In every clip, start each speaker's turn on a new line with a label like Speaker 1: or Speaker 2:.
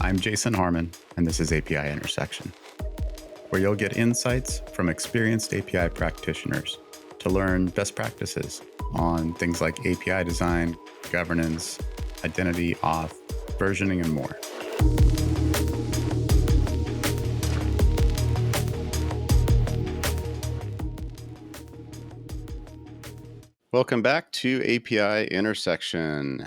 Speaker 1: I'm Jason Harmon, and this is API Intersection, where you'll get insights from experienced API practitioners to learn best practices on things like API design, governance, identity, auth, versioning, and more. Welcome back to API Intersection.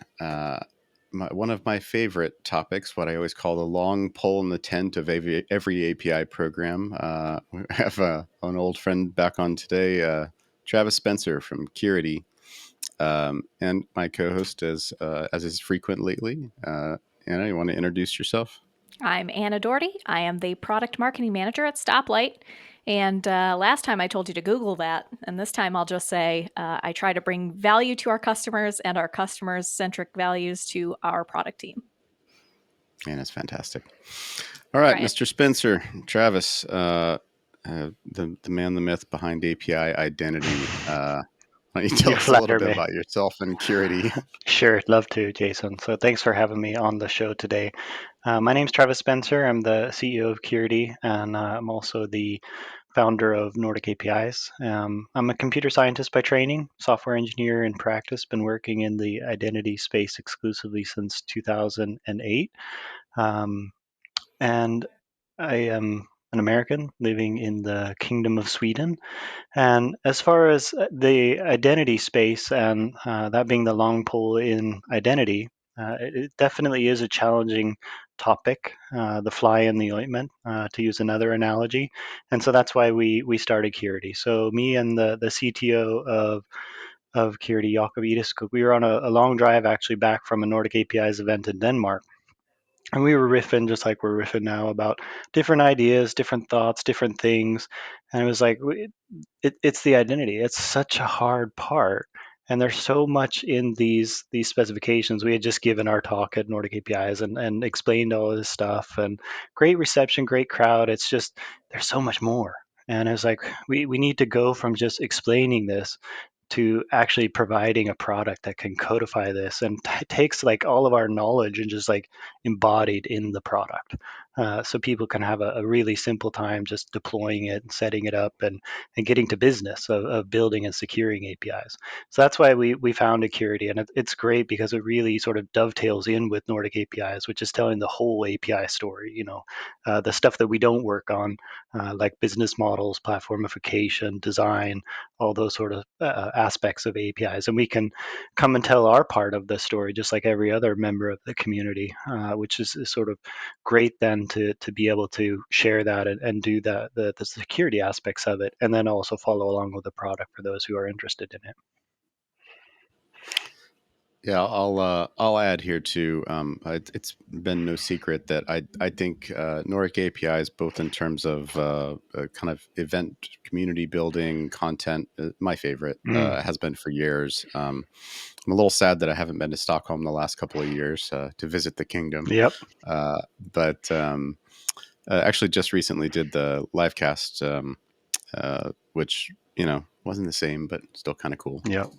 Speaker 1: One of my favorite topics, what I always call the long pole in the tent of every API program. We have an old friend back on today, Travis Spencer from Curity, and my co-host, as is frequent lately. Anna, you want to introduce yourself?
Speaker 2: I'm Anna Doherty. I am the product marketing manager at Stoplight. And last time I told you to Google that. And this time I'll just say I try to bring value to our customers and our customers' centric values to our product team.
Speaker 1: And it's fantastic. All right,
Speaker 2: Right.
Speaker 1: Mr. Spencer, Travis, the man, the myth behind API identity. Why don't you tell
Speaker 3: You
Speaker 1: us a little
Speaker 3: flatter
Speaker 1: bit
Speaker 3: me.
Speaker 1: about yourself and Curity?
Speaker 3: Sure, love to, Jason. So thanks for having me on the show today. My name's Travis Spencer. I'm the CEO of Curity, and I'm also the founder of Nordic APIs. I'm a computer scientist by training, software engineer in practice, been working in the identity space exclusively since 2008. And I am an American living in the Kingdom of Sweden. And as far as the identity space and that being the long pole in identity, it definitely is a challenging topic, the fly in the ointment, to use another analogy. And so that's why we started Curity. So me and the CTO of Curity, Jakob Ideskog, we were on a long drive actually back from a Nordic APIs event in Denmark. And we were riffing just like we're riffing now about different ideas, different thoughts, different things. And it was like, it's the identity. It's such a hard part. And there's so much in these specifications. We had just given our talk at Nordic APIs and explained all of this stuff and great reception, great crowd. It's just, there's so much more. And it was like, we need to go from just explaining this to actually providing a product that can codify this and takes like all of our knowledge and just like embodied in the product, so people can have a really simple time just deploying it and setting it up and getting to business of building and securing APIs. So that's why we founded Curity, and it's great because it really sort of dovetails in with Nordic APIs, which is telling the whole API story. The stuff that we don't work on, like business models, platformification, design, all those sort of aspects of APIs. And we can come and tell our part of the story just like every other member of the community, which is sort of great then to be able to share that and do the security aspects of it, and then also follow along with the product for those who are interested in it.
Speaker 1: Yeah, I'll add here too. It's been no secret that I think Nordic APIs, both in terms of kind of event community building content, my favorite has been for years. I'm a little sad that I haven't been to Stockholm the last couple of years to visit the kingdom.
Speaker 3: Yep.
Speaker 1: But actually, just recently did the live cast, which wasn't the same, but still kind of cool.
Speaker 3: Yep.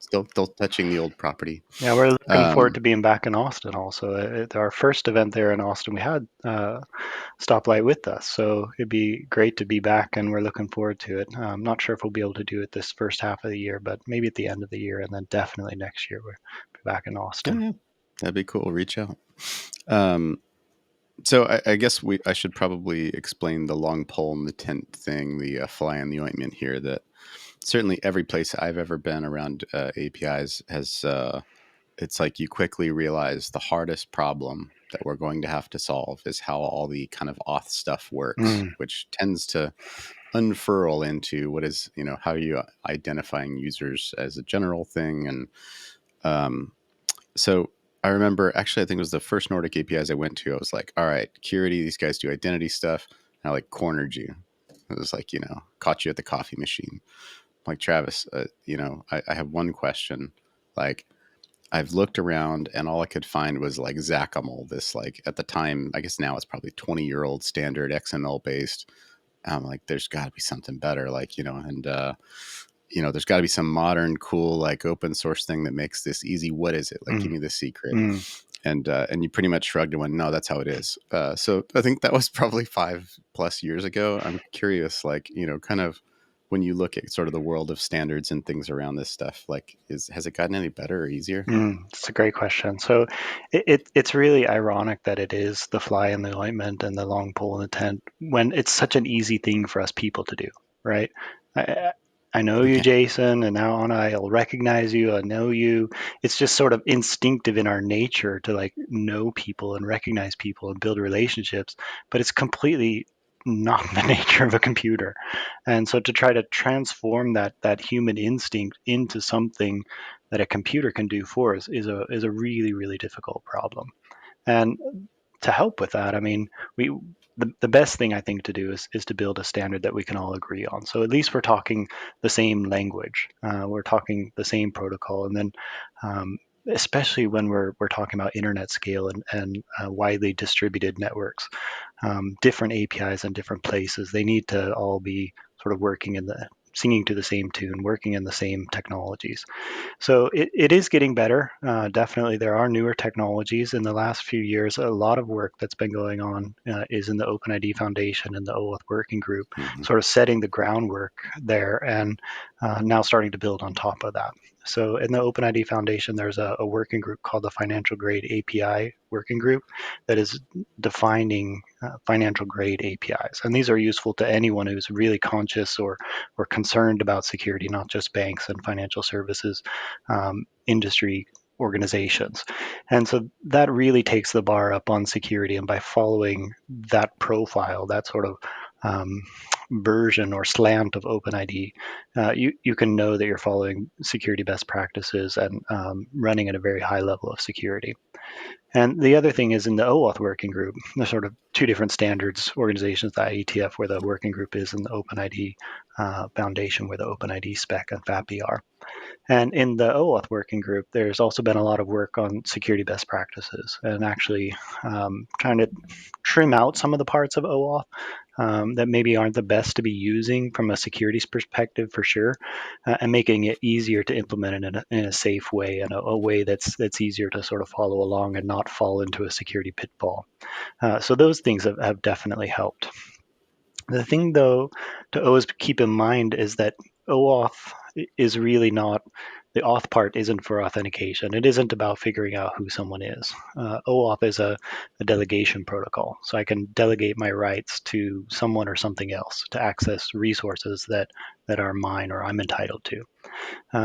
Speaker 1: Still touching the old property.
Speaker 3: Yeah, we're looking forward to being back in Austin also. At our first event there in Austin, we had Stoplight with us, so it'd be great to be back, and we're looking forward to it. I'm not sure if we'll be able to do it this first half of the year, but maybe at the end of the year, and then definitely next year we'll be back in Austin.
Speaker 1: Yeah, that'd be cool. Reach out. So I guess I should probably explain the long pole in the tent thing, the fly in the ointment here. That certainly every place I've ever been around APIs has, it's like you quickly realize the hardest problem that we're going to have to solve is how all the kind of auth stuff works, which tends to unfurl into what is, how are you identifying users as a general thing. And so I remember, actually, I think it was the first Nordic APIs I went to. I was like, all right, Curity, these guys do identity stuff. And I like cornered you. It was like, caught you at the coffee machine. Like, Travis, I have one question. Like, I've looked around and all I could find was like Xacaml, this like at the time, I guess now it's probably 20-year-old standard XML based. I'm like, there's got to be something better, like, and there's got to be some modern, cool, like open source thing that makes this easy. What is it? Like, give me the secret. and you pretty much shrugged and went, no, that's how it is. So I think that was probably 5+ years ago. I'm curious, like, kind of when you look at sort of the world of standards and things around this stuff, like, has it gotten any better or easier?
Speaker 3: It's a great question. So it's really ironic that it is the fly in the ointment and the long pole in the tent when it's such an easy thing for us people to do, right? I, I know you,
Speaker 1: Yeah.
Speaker 3: Jason, and now on I'll recognize you. I know you. It's just sort of instinctive in our nature to like know people and recognize people and build relationships, but it's completely not the nature of a computer. And so to try to transform that human instinct into something that a computer can do for us is a really really difficult problem. And to help with that, I mean, we the best thing I think to do is to build a standard that we can all agree on. So at least we're talking the same language, we're talking the same protocol, and then especially when we're talking about internet scale and widely distributed networks, different APIs in different places, they need to all be sort of working in the singing to the same tune, working in the same technologies. So it is getting better. Definitely, there are newer technologies. In the last few years, a lot of work that's been going on is in the OpenID Foundation and the OAuth Working Group,
Speaker 1: Hmm.
Speaker 3: sort of setting the groundwork there and now starting to build on top of that. So in the OpenID Foundation, there's a working group called the Financial Grade API Working Group that is defining financial grade APIs. And these are useful to anyone who's really conscious or concerned about security, not just banks and financial services industry organizations. And so that really takes the bar up on security. And by following that profile, that sort of version or slant of OpenID, you can know that you're following security best practices and running at a very high level of security. And the other thing is in the OAuth working group, there's sort of two different standards organizations, the IETF where the working group is and the OpenID Foundation where the OpenID spec and FAPI are. And in the OAuth working group, there's also been a lot of work on security best practices and actually trying to trim out some of the parts of OAuth that maybe aren't the best to be using from a security perspective for sure, and making it easier to implement it in a safe way and a way that's easier to sort of follow along and not fall into a security pitfall. So those things have definitely helped. The thing, though, to always keep in mind is that OAuth is really not the auth part isn't for authentication. It isn't about figuring out who someone is. OAuth is a delegation protocol, so I can delegate my rights to someone or something else to access resources that are mine or I'm entitled to.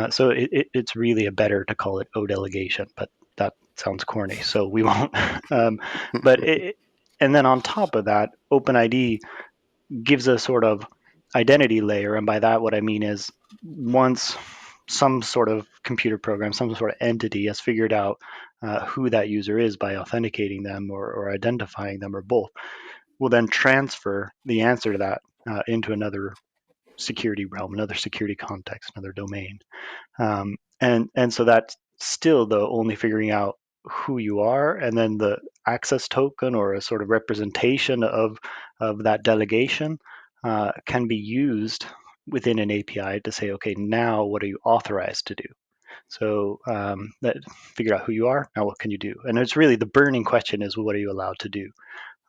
Speaker 3: So it's really a better to call it O delegation, but that sounds corny, so we won't. um, but and then on top of that, OpenID gives a sort of identity layer. And by that, what I mean is once some sort of computer program, some sort of entity has figured out who that user is by authenticating them or identifying them or both, will then transfer the answer to that into another security realm, another security context, another domain. And so that's still the only figuring out who you are, and then the access token or a sort of representation of that delegation can be used within an API to say, okay, now what are you authorized to do? So that figure out who you are. Now what can you do? And it's really the burning question is what are you allowed to do?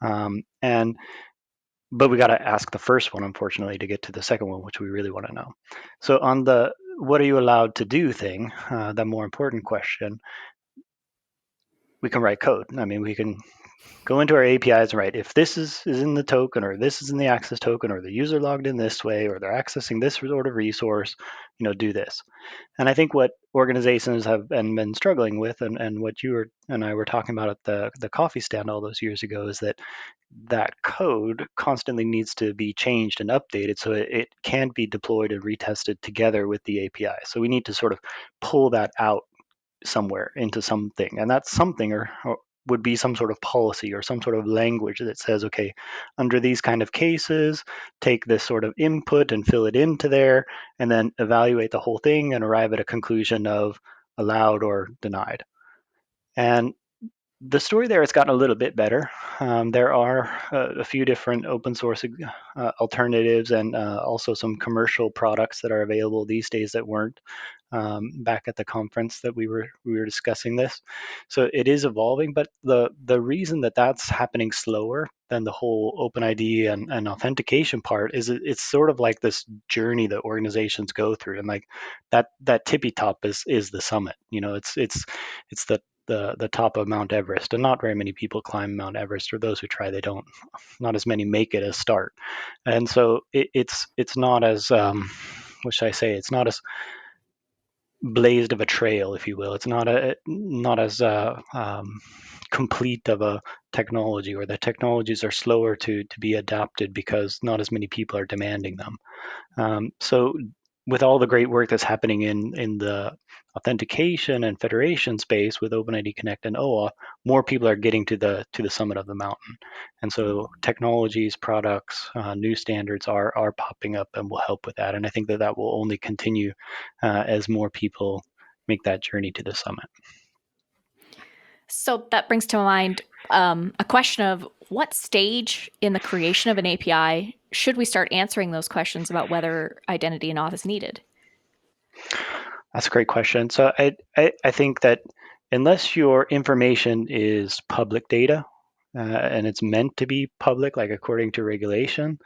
Speaker 3: And but we got to ask the first one, unfortunately, to get to the second one, which we really want to know. So on the what are you allowed to do thing, the more important question, we can write code. I mean, we can go into our APIs and write if this is in the token or this is in the access token or the user logged in this way or they're accessing this sort of resource, do this. And I think what organizations have been struggling with and what you and I were talking about at the coffee stand all those years ago is that code constantly needs to be changed and updated so it can be deployed and retested together with the API. So we need to sort of pull that out somewhere into something, and that something or would be some sort of policy or some sort of language that says, okay, under these kind of cases, take this sort of input and fill it into there, and then evaluate the whole thing and arrive at a conclusion of allowed or denied. And the story there has gotten a little bit better. There are a few different open source alternatives and also some commercial products that are available these days that weren't back at the conference that we were discussing this. So it is evolving, but the reason that that's happening slower than the whole OpenID and authentication part is it's sort of like this journey that organizations go through, and like that tippy top is the summit. It's the top of Mount Everest, and not very many people climb Mount Everest, or those who try, they don't. Not as many make it as start, and so it's not as what should I say? It's not as blazed of a trail, if you will. It's not as complete of a technology, or the technologies are slower to be adapted because not as many people are demanding them. So with all the great work that's happening in the authentication and federation space with OpenID Connect and OAuth, more people are getting to the summit of the mountain, and so technologies, products, new standards are popping up and will help with that. And I think that will only continue as more people make that journey to the summit.
Speaker 2: So that brings to mind a question of what stage in the creation of an API should we start answering those questions about whether identity and auth is needed?
Speaker 3: That's a great question. So I think that unless your information is public data and it's meant to be public, like according to regulation,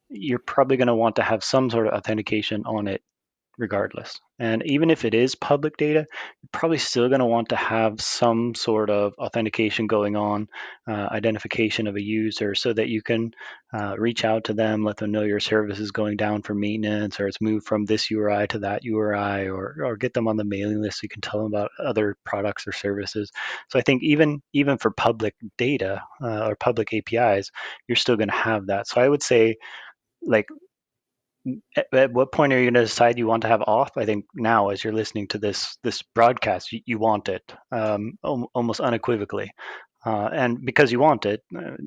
Speaker 3: you're probably going to want to have some sort of authentication on it regardless. And even if it is public data, you're probably still going to want to have some sort of authentication going on, identification of a user, so that you can reach out to them, let them know your service is going down for maintenance, or it's moved from this URI to that URI, or get them on the mailing list so you can tell them about other products or services. So I think even for public data or public APIs, you're still going to have that. So I would say, like, at what point are you going to decide you want to have auth? I think now, as you're listening to this broadcast, you want it almost unequivocally, and because you want it,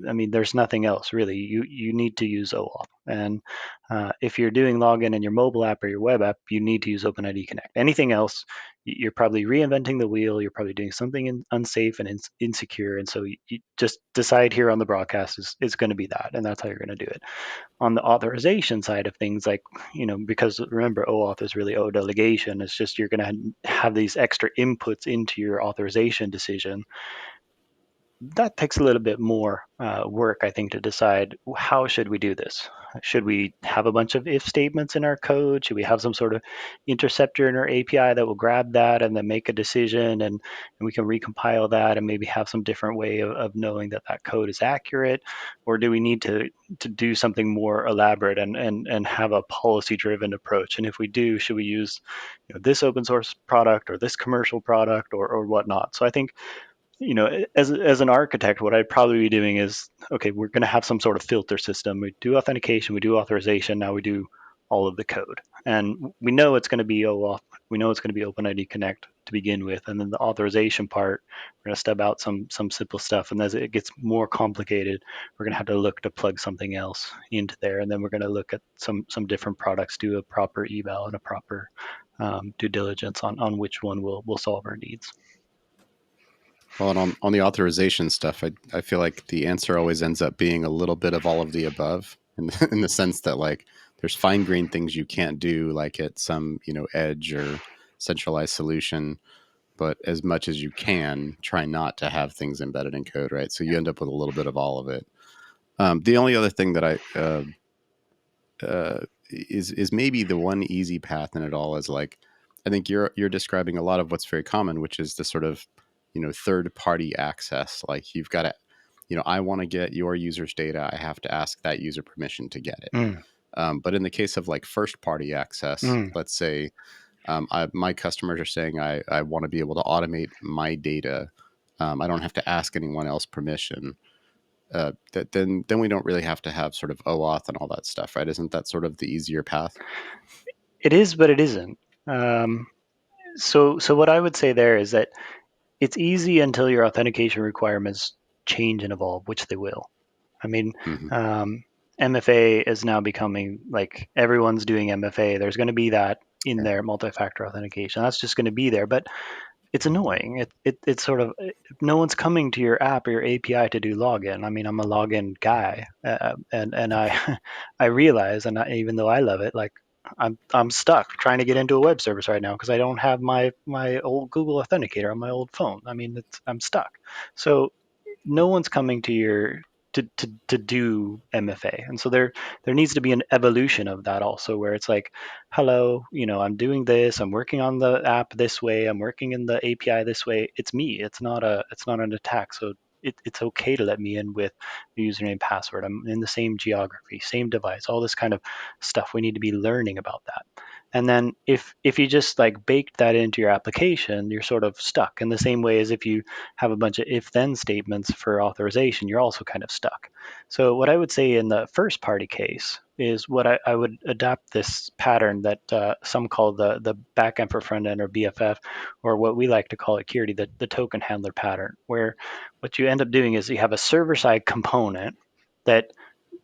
Speaker 3: I mean, there's nothing else really. You need to use OAuth, and if you're doing login in your mobile app or your web app, you need to use OpenID Connect. Anything else, you're probably reinventing the wheel. You're probably doing something unsafe and insecure, and so you just decide here on the broadcast is going to be that, and that's how you're going to do it. On the authorization side of things, like, because remember, OAuth is really O delegation. It's just you're going to have these extra inputs into your authorization decision. That takes a little bit more work, I think, to decide how should we do this. Should we have a bunch of if statements in our code? Should we have some sort of interceptor in our API that will grab that and then make a decision, and we can recompile that and maybe have some different way of knowing that code is accurate? Or do we need to do something more elaborate and have a policy-driven approach? And if we do, should we use this open source product or this commercial product or whatnot? So I think, as an architect, what I'd probably be doing is, okay, we're going to have some sort of filter system. We do authentication, we do authorization, now we do all of the code. And we know it's going to be OAuth, we know it's going to be OpenID Connect to begin with. And then the authorization part, we're going to stub out some simple stuff. And as it gets more complicated, we're going to have to look to plug something else into there. And then we're going to look at some different products, do a proper eval and a proper due diligence on which one will solve our needs.
Speaker 1: Well, and on the authorization stuff, I feel like the answer always ends up being a little bit of all of the above, in the sense that, like, there's fine-grained things you can't do, like at some edge or centralized solution, but as much as you can, try not to have things embedded in code, right? So you end up with a little bit of all of it. The only other thing that is maybe the one easy path in it all is, like, I think you're describing a lot of what's very common, which is the sort of third party access. Like, you've got to, I want to get your user's data, I have to ask that user permission to get it. But in the case of, like, first party access, let's say my customers are saying I want to be able to automate my data. I don't have to ask anyone else permission. Then we don't really have to have sort of OAuth and all that stuff, right? Isn't that sort of the easier path?
Speaker 3: It is, but it isn't. So what I would say there is that it's easy until your authentication requirements change and evolve, which they will. I mean, MFA is now becoming, like, everyone's doing MFA. There's going to be that in their multi-factor authentication. That's just going to be there, but it's annoying. It's sort of, no one's coming to your app or your API to do login. I mean, I'm a login guy, and I I realize, and even though I love it, like, I'm stuck trying to get into a web service right now because I don't have my old Google Authenticator on my old phone. I mean, I'm stuck. So no one's coming to your to do MFA, and so there needs to be an evolution of that also, where it's like, hello, I'm doing this, I'm working on the app this way, I'm working in the API this way. It's me. It's not an attack. So it's okay to let me in with the username, password. I'm in the same geography, same device, all this kind of stuff. We need to be learning about that. And then if you just like baked that into your application, you're sort of stuck in the same way as if you have a bunch of if then statements for authorization, you're also kind of stuck. So, what I would say in the first party case is what I would adapt this pattern that some call the backend for front end, or BFF, or what we like to call it, Kirti, the token handler pattern, where what you end up doing is you have a server side component that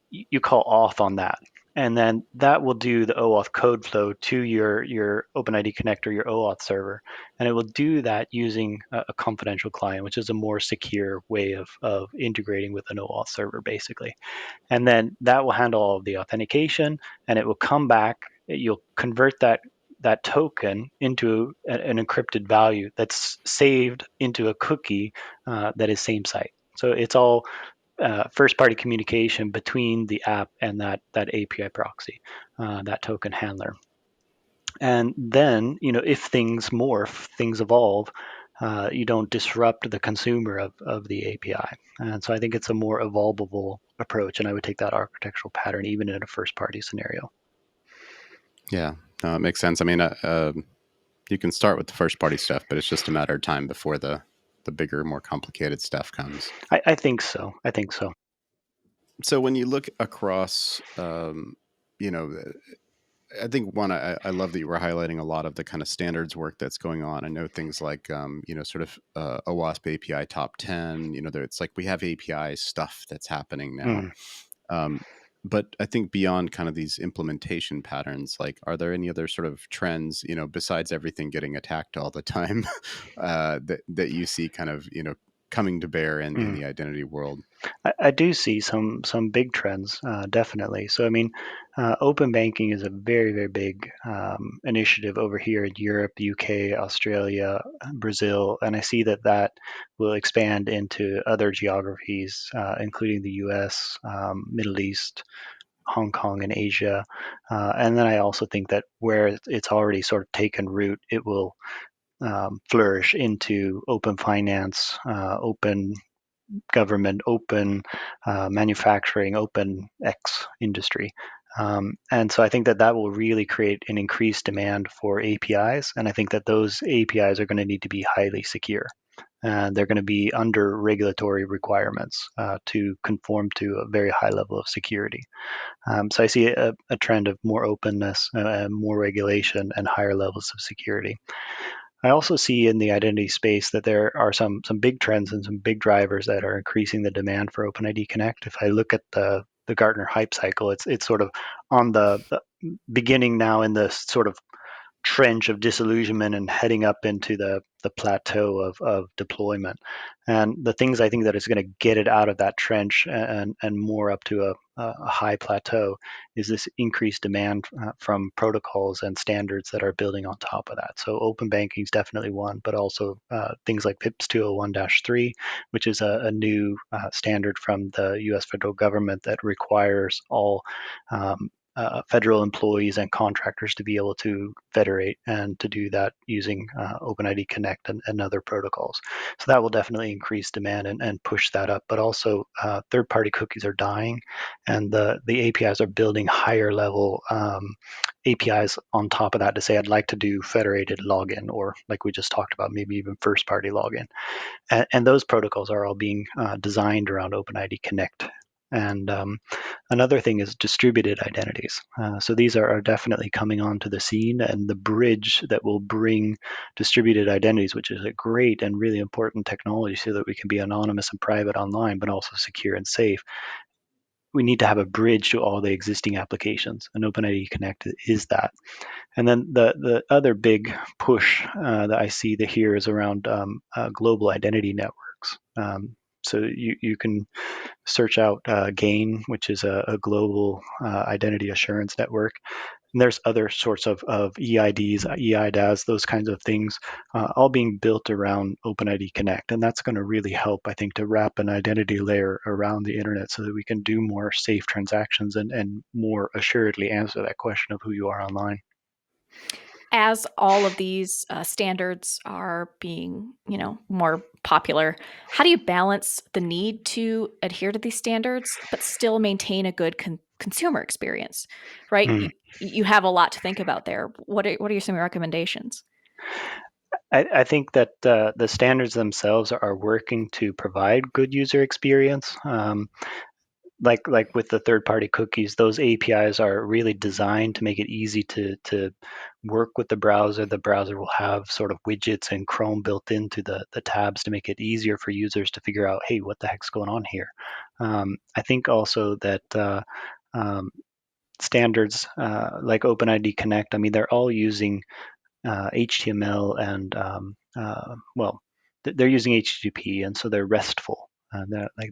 Speaker 3: you call auth on that. And then that will do the OAuth code flow to your OpenID connector, your OAuth server. And it will do that using a confidential client, which is a more secure way of integrating with an OAuth server, basically. And then that will handle all of the authentication, and it will come back. You'll convert that token into an encrypted value that's saved into a cookie that is same site. So it's all first-party communication between the app and that API proxy, that token handler. And then, if things morph, things evolve, you don't disrupt the consumer of the API. And so I think it's a more evolvable approach, and I would take that architectural pattern even in a first-party scenario.
Speaker 1: Yeah, no, it makes sense. I mean, you can start with the first party stuff, but it's just a matter of time before the bigger, more complicated stuff comes.
Speaker 3: I think so. I think so.
Speaker 1: So when you look across, you know, I think one, I love that you were highlighting a lot of the kind of standards work that's going on. I know things like, sort of OWASP API top 10, it's like we have API stuff that's happening now.
Speaker 3: Mm.
Speaker 1: But I think beyond kind of these implementation patterns, like, are there any other sort of trends, besides everything getting attacked all the time, that you see kind of, coming to bear in the identity world?
Speaker 3: I do see some big trends, definitely. So I mean, open banking is a very very big initiative over here in Europe, UK, Australia, Brazil, and I see that will expand into other geographies, including the U.S., Middle East, Hong Kong, and Asia. And then I also think that where it's already sort of taken root, it will flourish into open finance, open government, open manufacturing, open X industry. And so I think that will really create an increased demand for APIs. And I think that those APIs are going to need to be highly secure. And they're going to be under regulatory requirements to conform to a very high level of security. So I see a trend of more openness, more regulation, and higher levels of security. I also see in the identity space that there are some big trends and some big drivers that are increasing the demand for OpenID Connect. If I look at the Gartner hype cycle, it's sort of on the beginning now in the sort of trench of disillusionment and heading up into the plateau of deployment. And the things I think that is going to get it out of that trench and more up to a high plateau is this increased demand from protocols and standards that are building on top of that. So open banking is definitely one, but also things like PIPS 201-3, which is a new standard from the U.S. federal government that requires all federal employees and contractors to be able to federate and to do that using OpenID Connect and other protocols. So that will definitely increase demand and push that up. But also, third-party cookies are dying, and the APIs are building higher level APIs on top of that to say, I'd like to do federated login, or like we just talked about, maybe even first-party login. And those protocols are all being designed around OpenID Connect. And another thing is distributed identities. So these are definitely coming onto the scene, and the bridge that will bring distributed identities, which is a great and really important technology so that we can be anonymous and private online, but also secure and safe. We need to have a bridge to all the existing applications, and OpenID Connect is that. And then the other big push that I see here is around global identity networks. So you can search out GAIN, which is a global identity assurance network. And there's other sorts of EIDs, EIDAS, those kinds of things, all being built around OpenID Connect. And that's going to really help, I think, to wrap an identity layer around the internet so that we can do more safe transactions and more assuredly answer that question of who you are online.
Speaker 2: As all of these standards are being, more popular, how do you balance the need to adhere to these standards but still maintain a good consumer experience? Right?
Speaker 3: Mm.
Speaker 2: You have a lot to think about there. What are some recommendations?
Speaker 3: I think that the standards themselves are working to provide good user experience. Like with the third-party cookies, those APIs are really designed to make it easy to work with the browser. The browser will have sort of widgets and Chrome built into the tabs to make it easier for users to figure out, hey, what the heck's going on here? I think also that um, standards like OpenID Connect, I mean, they're all using HTML and well, they're using HTTP, and so they're RESTful.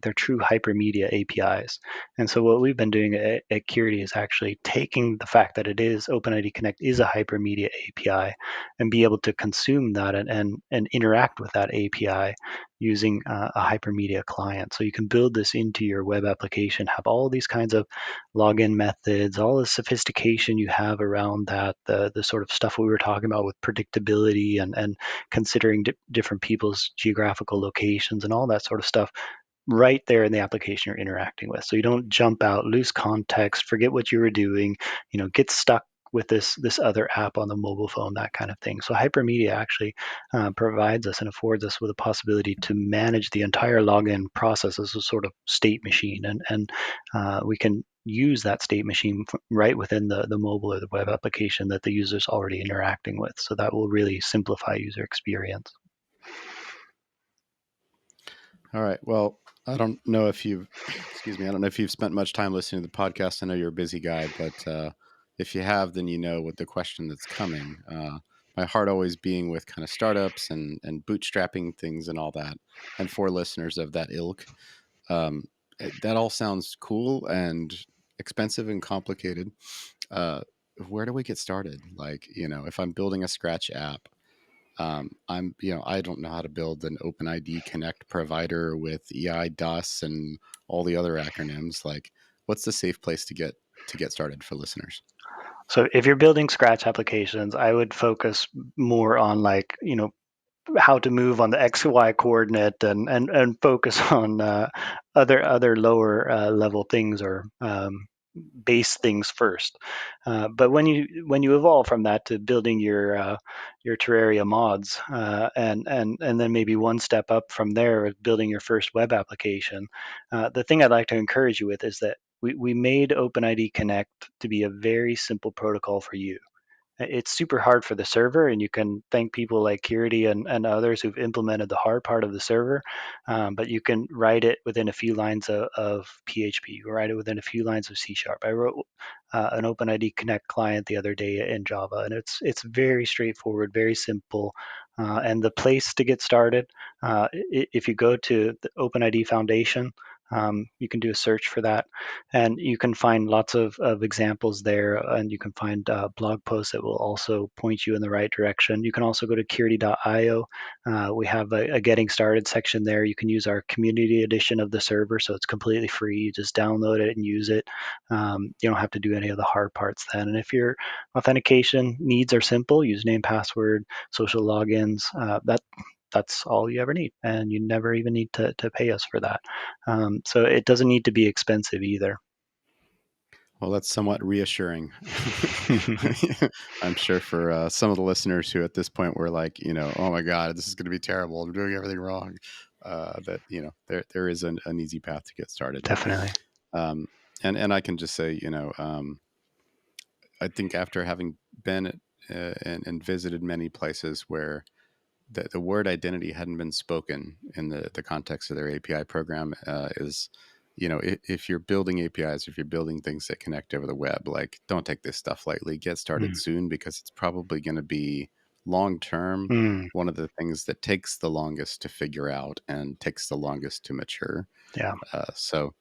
Speaker 3: They're true hypermedia APIs. And so what we've been doing at Curity is actually taking the fact that it is OpenID Connect is a hypermedia API and be able to consume that and interact with that API using a hypermedia client. So you can build this into your web application, have all these kinds of login methods, all the sophistication you have around that, the sort of stuff we were talking about with predictability and considering different people's geographical locations and all that sort of stuff right there in the application you're interacting with. So you don't jump out, lose context, forget what you were doing, get stuck with this other app on the mobile phone, that kind of thing. So Hypermedia actually provides us and affords us with a possibility to manage the entire login process as a sort of state machine, and we can use that state machine right within the mobile or the web application that the user's already interacting with. So that will really simplify user experience.
Speaker 1: All right. Well, I don't know if you've, excuse me, I don't know if you've spent much time listening to the podcast. I know you're a busy guy, but if you have, then you know what the question that's coming. My heart always being with kind of startups and bootstrapping things and all that. And for listeners of that ilk, that all sounds cool and expensive and complicated. Uh, where do we get started? Like, if I'm building a Scratch app, I don't know how to build an OpenID Connect provider with EI-DOS and all the other acronyms. Like, what's the safe place to get started for listeners?
Speaker 3: So if you're building Scratch applications, I would focus more on how to move on the XY coordinate and focus on other lower level things or base things first. But when you evolve from that to building your Terraria mods and then maybe one step up from there with building your first web application, the thing I'd like to encourage you with is that we made OpenID Connect to be a very simple protocol for you. It's super hard for the server, and you can thank people like Curity and others who've implemented the hard part of the server. But you can write it within a few lines of PHP. You write it within a few lines of C#. I wrote an OpenID Connect client the other day in Java, and it's very straightforward, very simple. And the place to get started, if you go to the OpenID Foundation, you can do a search for that, and you can find lots of examples there, and you can find blog posts that will also point you in the right direction. You can also go to Curity.io. We have a getting started section there. You can use our community edition of the server, so it's completely free. You just download it and use it. You don't have to do any of the hard parts then. And if your authentication needs are simple, username, password, social logins, that's all you ever need, and you never even need to pay us for that. So it doesn't need to be expensive either.
Speaker 1: Well, that's somewhat reassuring. I'm sure for some of the listeners who at this point were like, oh my God, this is going to be terrible. I'm doing everything wrong. That there is an easy path to get started.
Speaker 3: Definitely.
Speaker 1: And I can just say, I think after having been and visited many places where the word identity hadn't been spoken in the context of their API program, is, if you're building APIs, if you're building things that connect over the web, like, don't take this stuff lightly. Get started soon, because it's probably going to be long term one of the things that takes the longest to figure out and takes the longest to mature.
Speaker 3: Yeah.
Speaker 1: So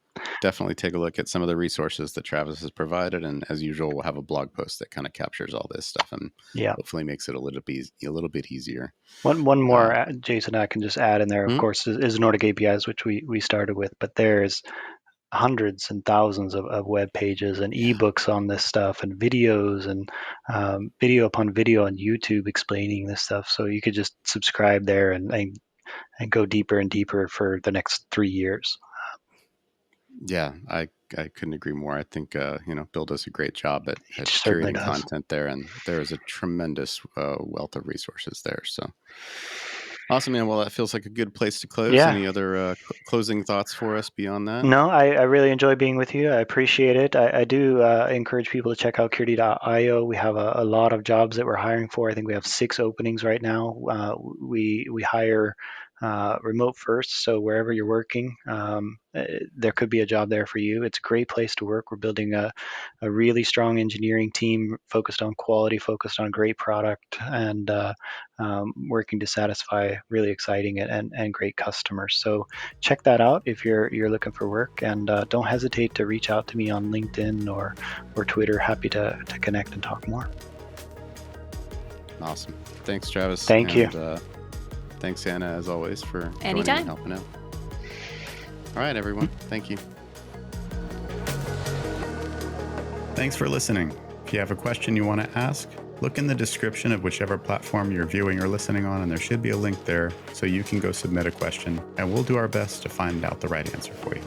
Speaker 1: definitely take a look at some of the resources that Travis has provided. And as usual, we'll have a blog post that kind of captures all this stuff and
Speaker 3: Yeah.
Speaker 1: hopefully makes it a little bit easier.
Speaker 3: One more, Jason, I can just add in there, of
Speaker 1: Hmm?
Speaker 3: course, is Nordic APIs, which we started with, but there's hundreds and thousands of web pages and ebooks on this stuff and videos and video upon video on YouTube explaining this stuff. So you could just subscribe there and go deeper and deeper for the next 3 years.
Speaker 1: Yeah, I couldn't agree more. I think Bill does a great job at
Speaker 3: certainly
Speaker 1: curating
Speaker 3: does.
Speaker 1: content there, and there is a tremendous wealth of resources there. So awesome, man. Well, that feels like a good place to close.
Speaker 3: Yeah.
Speaker 1: Any other closing thoughts for us beyond that?
Speaker 3: No, I really enjoy being with you. I appreciate it. I do encourage people to check out Curity.io. We have a lot of jobs that we're hiring for. I think we have 6 openings right now. We hire remote first, so wherever you're working, there could be a job there for you. It's a great place to work. We're building a really strong engineering team focused on quality, focused on great product, and working to satisfy really exciting and great customers. So check that out if you're looking for work, and don't hesitate to reach out to me on LinkedIn or Twitter. Happy to connect and talk more.
Speaker 1: Awesome. Thanks, Travis.
Speaker 3: Thank you.
Speaker 1: Thanks, Anna, as always, for joining
Speaker 2: Anytime.
Speaker 1: and helping out. All right, everyone. Thank you. Thanks for listening. If you have a question you want to ask, look in the description of whichever platform you're viewing or listening on, and there should be a link there so you can go submit a question, and we'll do our best to find out the right answer for you.